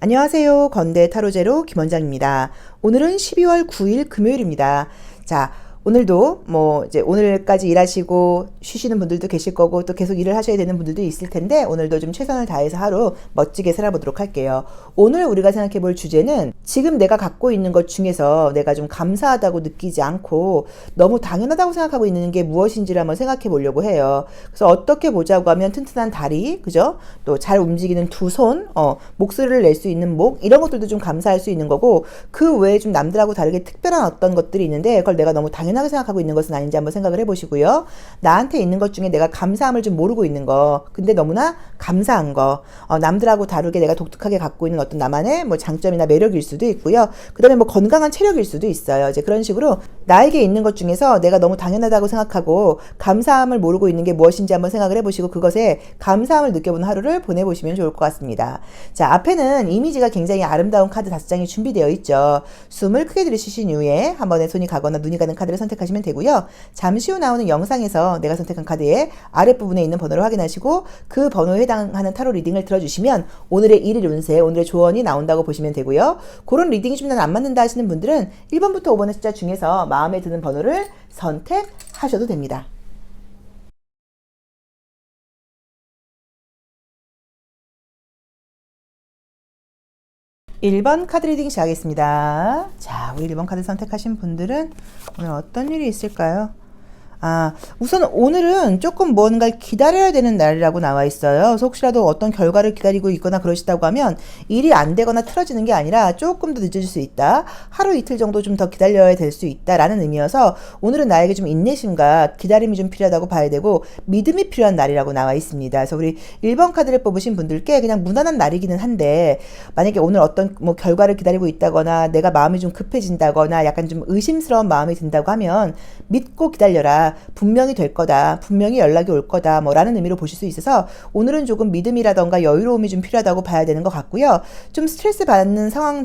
안녕하세요. 건대 타로제로 김원장입니다. 오늘은 12월 9일 금요일입니다. 자, 오늘도 이제 오늘까지 일하시고 쉬시는 분들도 계실 거고 또 계속 일을 하셔야 되는 분들도 있을 텐데 오늘도 좀 최선을 다해서 하루 멋지게 살아보도록 할게요. 오늘 우리가 생각해 볼 주제는 지금 내가 갖고 있는 것 중에서 내가 좀 감사하다고 느끼지 않고 너무 당연하다고 생각하고 있는 게 무엇인지를 한번 생각해 보려고 해요. 그래서 어떻게 보자고 하면 튼튼한 다리, 그죠? 또 잘 움직이는 두 손, 목소리를 낼 수 있는 목, 이런 것들도 좀 감사할 수 있는 거고 그 외에 좀 남들하고 다르게 특별한 어떤 것들이 있는데 그걸 내가 너무 당연하게 생각하고 있는 것은 아닌지 한번 생각을 해보시고요. 나한테 있는 것 중에 내가 감사함을 좀 모르고 있는 거, 근데 너무나 감사한 거, 남들하고 다르게 내가 독특하게 갖고 있는 어떤 나만의 장점이나 매력일 수도 있고요. 그 다음에 건강한 체력일 수도 있어요. 이제 그런 식으로 나에게 있는 것 중에서 내가 너무 당연하다고 생각하고 감사함을 모르고 있는 게 무엇인지 한번 생각을 해보시고 그것에 감사함을 느껴보는 하루를 보내보시면 좋을 것 같습니다. 자, 앞에는 이미지가 굉장히 아름다운 카드 5장이 준비되어 있죠. 숨을 크게 들이쉬신 이후에 한 번에 손이 가거나 눈이 가는 카드를 선택하시면 되고요. 잠시 후 나오는 영상에서 내가 선택한 카드의 아랫부분에 있는 번호를 확인하시고 그 번호에 해당하는 타로 리딩을 들어주시면 오늘의 일일 운세, 오늘의 조언이 나온다고 보시면 되고요. 그런 리딩이 좀 난 안 맞는다 하시는 분들은 1번부터 5번의 숫자 중에서 마음에 드는 번호를 선택하셔도 됩니다. 1번 카드 리딩 시작하겠습니다. 자, 우리 1번 카드 선택하신 분들은 오늘 어떤 일이 있을까요? 우선 오늘은 조금 뭔가를 기다려야 되는 날이라고 나와 있어요. 그래서 혹시라도 어떤 결과를 기다리고 있거나 그러시다고 하면 일이 안 되거나 틀어지는 게 아니라 조금 더 늦어질 수 있다. 하루 이틀 정도 좀 더 기다려야 될 수 있다라는 의미여서 오늘은 나에게 좀 인내심과 기다림이 좀 필요하다고 봐야 되고 믿음이 필요한 날이라고 나와 있습니다. 그래서 우리 1번 카드를 뽑으신 분들께 그냥 무난한 날이기는 한데 만약에 오늘 어떤 결과를 기다리고 있다거나 내가 마음이 좀 급해진다거나 약간 좀 의심스러운 마음이 든다고 하면 믿고 기다려라. 분명히 될 거다. 분명히 연락이 올 거다. 라는 의미로 보실 수 있어서 오늘은 조금 믿음이라던가 여유로움이 좀 필요하다고 봐야 되는 것 같고요. 좀 스트레스 받는 상황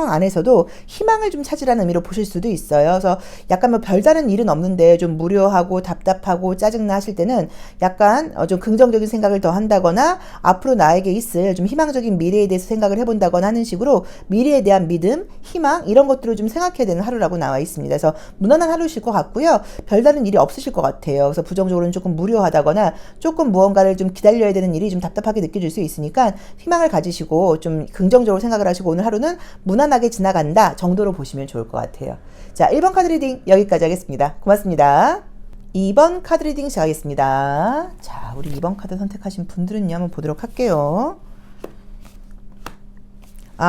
안에서도 희망을 좀 찾으라는 의미로 보실 수도 있어요. 그래서 약간 별다른 일은 없는데 좀 무료하고 답답하고 짜증나 하실 때는 약간 좀 긍정적인 생각을 더 한다거나 앞으로 나에게 있을 좀 희망적인 미래에 대해서 생각을 해본다거나 하는 식으로 미래에 대한 믿음, 희망 이런 것들을 좀 생각해야 되는 하루라고 나와 있습니다. 그래서 무난한 하루실 것 같고요. 별다른 일이 없으실 것 같아요. 그래서 부정적으로는 조금 무료하다거나 조금 무언가를 좀 기다려야 되는 일이 좀 답답하게 느껴질 수 있으니까 희망을 가지시고 좀 긍정적으로 생각을 하시고 오늘 하루는 무난하게 지나간다 정도로 보시면 좋을 것 같아요. 자, 1번 카드 리딩 여기까지 하겠습니다. 고맙습니다. 2번 카드 리딩 시작하겠습니다. 자, 우리 2번 카드 선택하신 분들은요, 한번 보도록 할게요.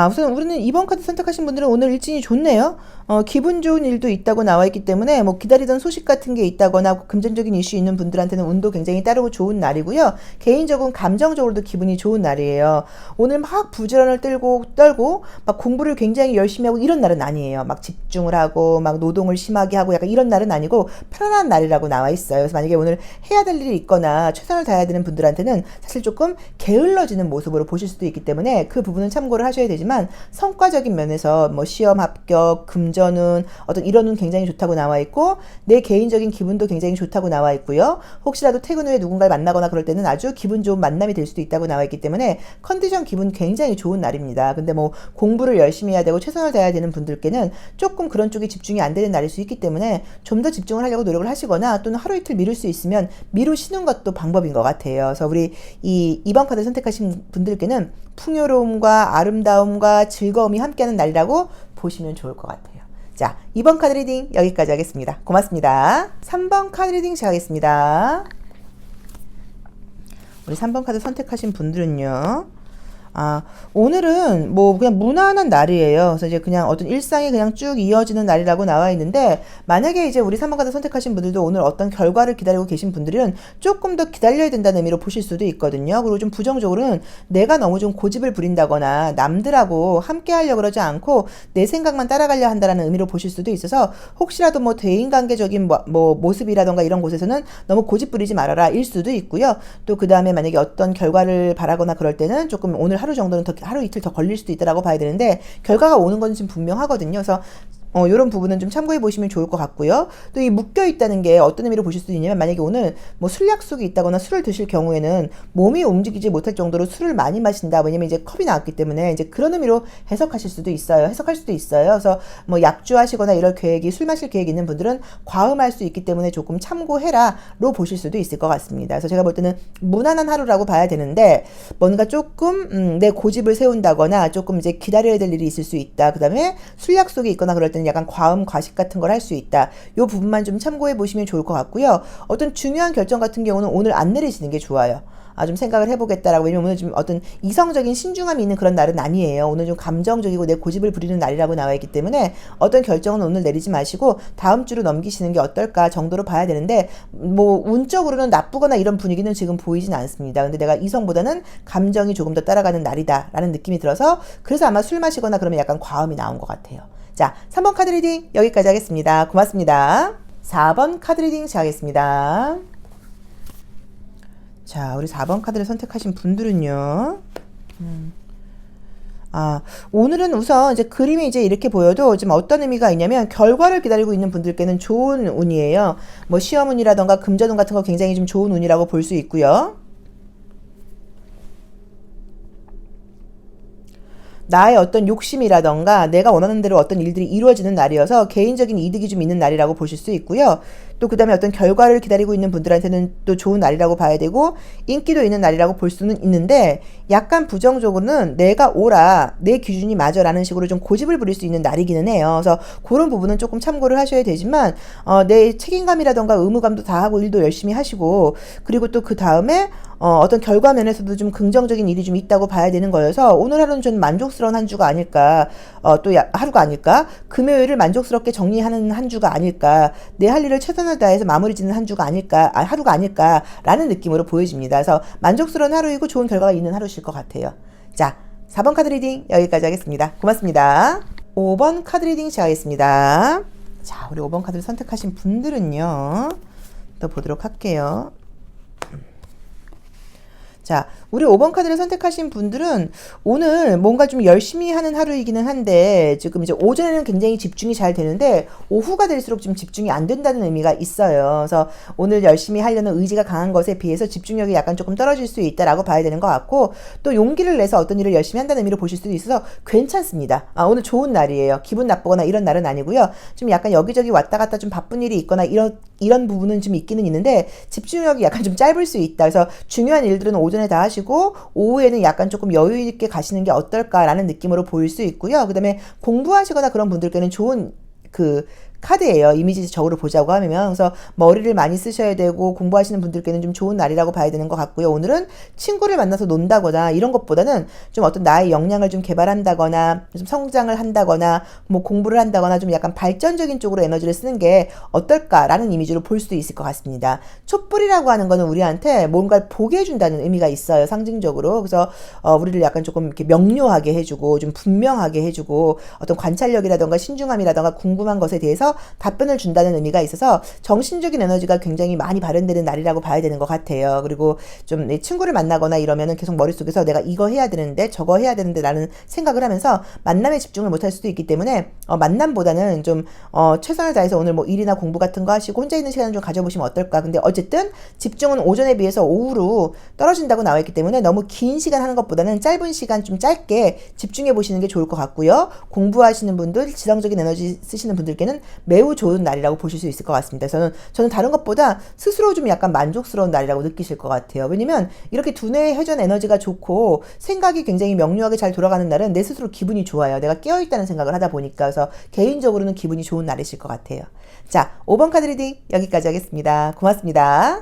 우선 우리는 2번 카드 선택하신 분들은 오늘 일진이 좋네요. 기분 좋은 일도 있다고 나와 있기 때문에 기다리던 소식 같은 게 있다거나 금전적인 이슈 있는 분들한테는 운도 굉장히 따르고 좋은 날이고요. 개인적으로 감정적으로도 기분이 좋은 날이에요. 오늘 막 부지런을 떨고 막 공부를 굉장히 열심히 하고 이런 날은 아니에요. 막 집중을 하고 막 노동을 심하게 하고 약간 이런 날은 아니고 편안한 날이라고 나와 있어요. 그래서 만약에 오늘 해야 될 일이 있거나 최선을 다해야 되는 분들한테는 사실 조금 게을러지는 모습으로 보실 수도 있기 때문에 그 부분은 참고를 하셔야 되지만 성과적인 면에서 시험 합격, 금전운, 어떤 이런 운 굉장히 좋다고 나와 있고 내 개인적인 기분도 굉장히 좋다고 나와 있고요. 혹시라도 퇴근 후에 누군가를 만나거나 그럴 때는 아주 기분 좋은 만남이 될 수도 있다고 나와 있기 때문에 컨디션 기분 굉장히 좋은 날입니다. 근데 공부를 열심히 해야 되고 최선을 다해야 되는 분들께는 조금 그런 쪽이 집중이 안 되는 날일 수 있기 때문에 좀 더 집중을 하려고 노력을 하시거나 또는 하루 이틀 미룰 수 있으면 미루시는 것도 방법인 것 같아요. 그래서 우리 이 2번 카드 선택하신 분들께는 풍요로움과 아름다움과 즐거움이 함께하는 날이라고 보시면 좋을 것 같아요. 자, 2번 카드 리딩 여기까지 하겠습니다. 고맙습니다. 3번 카드 리딩 시작하겠습니다. 우리 3번 카드 선택하신 분들은요. 오늘은 그냥 무난한 날이에요. 그래서 이제 그냥 어떤 일상이 그냥 쭉 이어지는 날이라고 나와 있는데, 만약에 이제 우리 3번 카드 선택하신 분들도 오늘 어떤 결과를 기다리고 계신 분들은 조금 더 기다려야 된다는 의미로 보실 수도 있거든요. 그리고 좀 부정적으로는 내가 너무 좀 고집을 부린다거나 남들하고 함께 하려고 그러지 않고 내 생각만 따라가려 한다는 의미로 보실 수도 있어서 혹시라도 대인관계적인 모습이라던가 이런 곳에서는 너무 고집 부리지 말아라 일 수도 있고요. 또 그 다음에 만약에 어떤 결과를 바라거나 그럴 때는 조금 오늘 하루 정도는 하루 이틀 더 걸릴 수도 있다라고 봐야 되는데 결과가 오는 건 지금 분명하거든요. 그래서 요런 부분은 좀 참고해 보시면 좋을 것 같고요. 또 이 묶여 있다는 게 어떤 의미로 보실 수 있냐면, 만약에 오늘 뭐 술 약속이 있다거나 술을 드실 경우에는 몸이 움직이지 못할 정도로 술을 많이 마신다. 왜냐면 이제 컵이 나왔기 때문에 이제 그런 의미로 해석하실 수도 있어요. 해석할 수도 있어요. 그래서 뭐 약주하시거나 이럴 계획이, 술 마실 계획이 있는 분들은 과음할 수 있기 때문에 조금 참고해라로 보실 수도 있을 것 같습니다. 그래서 제가 볼 때는 무난한 하루라고 봐야 되는데, 뭔가 조금 내 고집을 세운다거나 조금 이제 기다려야 될 일이 있을 수 있다. 그다음에 술 약속이 있거나 그럴 때는 약간 과음 과식 같은 걸 할 수 있다. 요 부분만 좀 참고해 보시면 좋을 것 같고요. 어떤 중요한 결정 같은 경우는 오늘 안 내리시는 게 좋아요. 좀 생각을 해보겠다라고. 왜냐면 오늘 좀 어떤 이성적인 신중함이 있는 그런 날은 아니에요. 오늘 좀 감정적이고 내 고집을 부리는 날이라고 나와 있기 때문에 어떤 결정은 오늘 내리지 마시고 다음 주로 넘기시는 게 어떨까 정도로 봐야 되는데, 뭐 운적으로는 나쁘거나 이런 분위기는 지금 보이진 않습니다. 근데 내가 이성보다는 감정이 조금 더 따라가는 날이다라는 느낌이 들어서, 그래서 아마 술 마시거나 그러면 약간 과음이 나온 것 같아요. 자, 3번 카드 리딩 여기까지 하겠습니다. 고맙습니다. 4번 카드 리딩 시작하겠습니다. 자, 우리 4번 카드를 선택하신 분들은요. 오늘은 우선 이제 그림이 이제 이렇게 보여도 좀 어떤 의미가 있냐면, 결과를 기다리고 있는 분들께는 좋은 운이에요. 뭐 시험 운이라던가 금전운 같은 거 굉장히 좀 좋은 운이라고 볼 수 있고요. 나의 어떤 욕심이라던가 내가 원하는 대로 어떤 일들이 이루어지는 날이어서 개인적인 이득이 좀 있는 날이라고 보실 수 있고요. 또 그 다음에 어떤 결과를 기다리고 있는 분들한테는 또 좋은 날이라고 봐야 되고, 인기도 있는 날이라고 볼 수는 있는데, 약간 부정적으로는 내가 옳아, 내 기준이 맞아 라는 식으로 좀 고집을 부릴 수 있는 날이기는 해요. 그래서 그런 부분은 조금 참고를 하셔야 되지만, 내 책임감이라던가 의무감도 다 하고 일도 열심히 하시고, 그리고 또 그 다음에 어떤 결과 면에서도 좀 긍정적인 일이 좀 있다고 봐야 되는 거여서, 오늘 하루는 좀 만족스러운 한 주가 아닐까, 하루가 아닐까, 금요일을 만족스럽게 정리하는 한 주가 아닐까, 내 할 일을 최선을 다해서 마무리 짓는 한 주가 아닐까, 하루가 아닐까라는 느낌으로 보여집니다. 그래서 만족스러운 하루이고 좋은 결과가 있는 하루실 것 같아요. 자, 4번 카드 리딩 여기까지 하겠습니다. 고맙습니다. 5번 카드 리딩 시작하겠습니다. 자, 우리 5번 카드를 선택하신 분들은요, 또 보도록 할게요. 자, 우리 5번 카드를 선택하신 분들은 오늘 뭔가 좀 열심히 하는 하루이기는 한데, 지금 이제 오전에는 굉장히 집중이 잘 되는데 오후가 될수록 좀 집중이 안 된다는 의미가 있어요. 그래서 오늘 열심히 하려는 의지가 강한 것에 비해서 집중력이 약간 조금 떨어질 수 있다라고 봐야 되는 것 같고, 또 용기를 내서 어떤 일을 열심히 한다는 의미로 보실 수도 있어서 괜찮습니다. 오늘 좋은 날이에요. 기분 나쁘거나 이런 날은 아니고요. 좀 약간 여기저기 왔다 갔다 좀 바쁜 일이 있거나 이런 부분은 좀 있기는 있는데, 집중력이 약간 좀 짧을 수 있다. 그래서 중요한 일들은 오전에 다 하시고 오후에는 약간 조금 여유 있게 가시는 게 어떨까라는 느낌으로 보일 수 있고요. 그 다음에 공부하시거나 그런 분들께는 좋은 카드예요. 이미지적으로 보자고 하면. 그래서 머리를 많이 쓰셔야 되고 공부하시는 분들께는 좀 좋은 날이라고 봐야 되는 것 같고요. 오늘은 친구를 만나서 논다거나 이런 것보다는 좀 어떤 나의 역량을 좀 개발한다거나 좀 성장을 한다거나 뭐 공부를 한다거나 좀 약간 발전적인 쪽으로 에너지를 쓰는 게 어떨까라는 이미지로 볼 수도 있을 것 같습니다. 촛불이라고 하는 거는 우리한테 뭔가를 보게 해준다는 의미가 있어요. 상징적으로. 그래서 우리를 약간 조금 이렇게 명료하게 해주고 좀 분명하게 해주고, 어떤 관찰력이라던가 신중함이라던가 궁금한 것에 대해서 답변을 준다는 의미가 있어서 정신적인 에너지가 굉장히 많이 발현되는 날이라고 봐야 되는 것 같아요. 그리고 좀 내 친구를 만나거나 이러면은 계속 머릿속에서 내가 이거 해야 되는데 저거 해야 되는데 라는 생각을 하면서 만남에 집중을 못할 수도 있기 때문에 만남보다는 좀 최선을 다해서 오늘 뭐 일이나 공부 같은 거 하시고 혼자 있는 시간을 좀 가져보시면 어떨까. 근데 어쨌든 집중은 오전에 비해서 오후로 떨어진다고 나와 있기 때문에 너무 긴 시간 하는 것보다는 짧은 시간 좀 짧게 집중해 보시는 게 좋을 것 같고요. 공부하시는 분들, 지성적인 에너지 쓰시는 분들께는 매우 좋은 날이라고 보실 수 있을 것 같습니다. 저는 다른 것보다 스스로 좀 약간 만족스러운 날이라고 느끼실 것 같아요. 왜냐면 이렇게 두뇌의 회전 에너지가 좋고 생각이 굉장히 명료하게 잘 돌아가는 날은 내 스스로 기분이 좋아요. 내가 깨어있다는 생각을 하다 보니까. 그래서 개인적으로는 기분이 좋은 날이실 것 같아요. 자, 5번 카드 리딩 여기까지 하겠습니다. 고맙습니다.